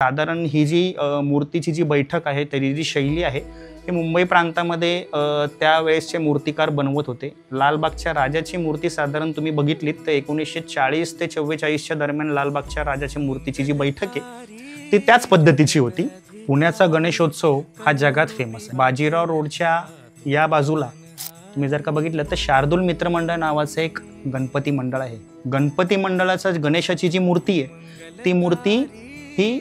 साधारण ही जी मूर्तीची जी बैठक आहे, त्याची जी शैली आहे, ही मुंबई प्रांतामध्ये त्यावेळेसचे मूर्तिकार बनवत होते. लालबागच्या राजाची मूर्ती साधारण तुम्ही बघितलीत तर 1940 ते 44च्या दरम्यान लालबागच्या राजाची मूर्तीची जी बैठक आहे ती त्याच पद्धतीची होती. पुण्याचा गणेशोत्सव हा जगात फेमस आहे. बाजीराव रोडच्या या बाजूला तुम्ही जर का बघितलं तर शार्दूल मित्रमंडळ नावाचं एक गणपती मंडळ आहे. गणपती मंडळाचा गणेशाची जी मूर्ती आहे ती मूर्ती ही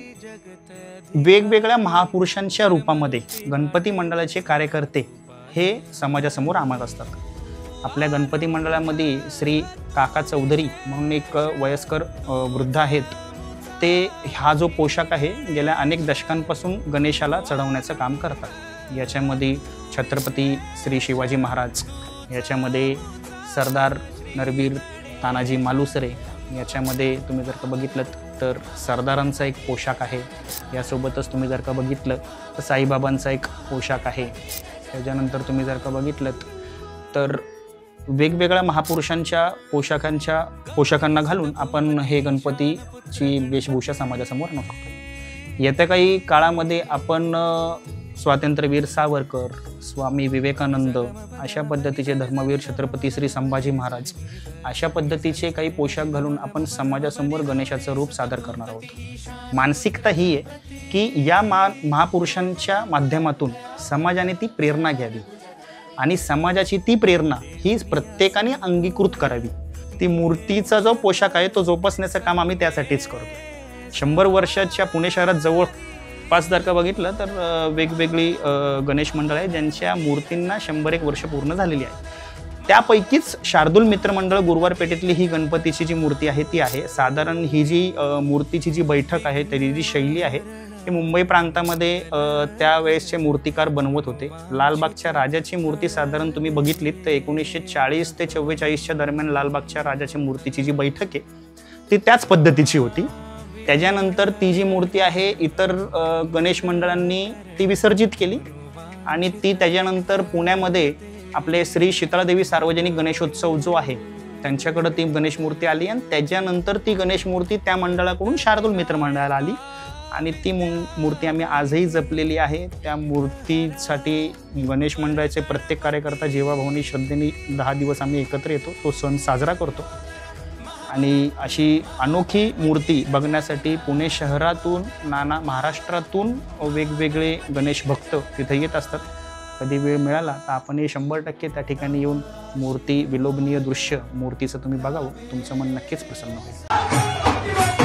वेगवेगळ्या महापुरुषांच्या रूपामध्ये गणपती मंडळाचे कार्यकर्ते हे समाजासमोर आणत असतात. आपल्या गणपती मंडळामध्ये श्री काका चौधरी म्हणून एक वयस्कर वृद्ध आहेत. ते हा जो पोशाख आहे गेल्या अनेक दशकांपासून गणेशाला चढवण्याचं काम करतात. याच्यामध्ये छत्रपती श्री शिवाजी महाराज, याच्यामध्ये सरदार नरवीर तानाजी मालुसरे, याच्यामध्ये तुम्ही जर का बघितलं तर सरदारांचा एक पोशाख आहे. यासोबतच तुम्ही जर का बघितलं तर साईबाबांचा एक पोशाख आहे. त्याच्यानंतर तुम्ही जर का बघितलं तर वेगवेगळ्या महापुरुषांच्या पोशाखांना घालून आपण हे गणपतीची वेशभूषा समाजासमोर आणू शकतो. येत्या काही काळामध्ये आपण स्वातंत्र्यवीर सावरकर, स्वामी विवेकानंद अशा पद्धतीचे धर्मवीर छत्रपती श्री संभाजी महाराज अशा पद्धतीचे काही पोशाख घालून आपण समाजासमोर गणेशाचं रूप सादर करणार आहोत. मानसिकता ही आहे की या महापुरुषांच्या माध्यमातून समाजाने ती प्रेरणा घ्यावी आणि समाजाची ती प्रेरणा ही प्रत्येकाने अंगीकृत करावी. ती मूर्तीचा जो पोशाख आहे तो जोपासण्याचं काम आम्ही त्यासाठीच करतो. 100 वर्षाच्या पुणे शहरात जवळपास जर का बघितलं तर वेगवेगळी गणेश मंडळ आहे ज्यांच्या मूर्तींना 101 वर्ष पूर्ण झालेली आहे. त्यापैकीच शार्दूल मित्रमंडळ गुरुवार पेठेतली ही गणपतीची जी मूर्ती आहे ती आहे. साधारण ही जी मूर्तीची जी बैठक आहे, त्याची जी शैली आहे ही मुंबई प्रांतामध्ये त्यावेळेसचे मूर्तिकार बनवत होते. लालबागच्या राजाची मूर्ती साधारण तुम्ही बघितलीत तर 1940 ते 44च्या दरम्यान लालबागच्या राजाची मूर्तीची जी बैठक आहे ती त्याच पद्धतीची होती. त्याच्यानंतर ती जी मूर्ती आहे इतर गणेश मंडळांनी ती विसर्जित केली आणि ती त्याच्यानंतर पुण्यामध्ये आपले श्री शीतळादेवी सार्वजनिक गणेशोत्सव जो आहे त्यांच्याकडं ती गणेश मूर्ती आली आणि त्याच्यानंतर ती गणेश मूर्ती त्या मंडळाकडून शार्दूल मित्र मंडळाला आली आणि ती मूर्ती आम्ही आजही जपलेली आहे. त्या मूर्तीसाठी गणेश मंडळाचे प्रत्येक कार्यकर्ता जीवाभावानी श्रद्धेने 10 दिवस आम्ही एकत्र येतो, तो सण साजरा करतो. आणि अशी अनोखी मूर्ती बघण्यासाठी पुणे शहरातून महाराष्ट्रातून वेगवेगळे गणेश भक्त तिथे येत असतात. कधी वेळ मिळाला तर आपणही 100% त्या ठिकाणी येऊन मूर्ती विलोभनीय दृश्य मूर्तीचं तुम्ही बघावं, तुमचं मन नक्कीच प्रसन्न होईल.